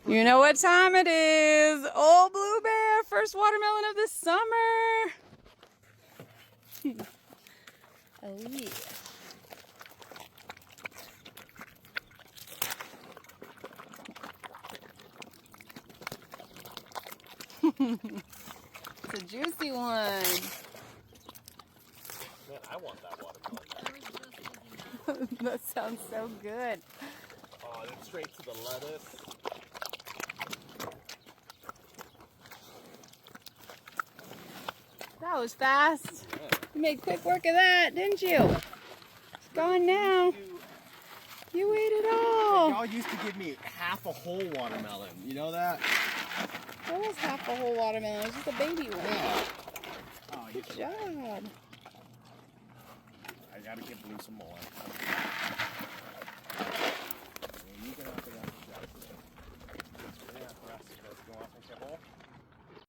You know what time it is. Old Blue Bear, first watermelon of the summer. Oh yeah. It's a juicy one. Man, I want that watermelon. That sounds so good. Oh, and then straight to the lettuce. That was fast. You made quick work of that, didn't you? It's gone now. You ate it all. Y'all used to give me half a whole watermelon. You know that? That was half a whole watermelon. It was just a baby one. Yeah. Oh, you Good job. I gotta give Blue some more. You can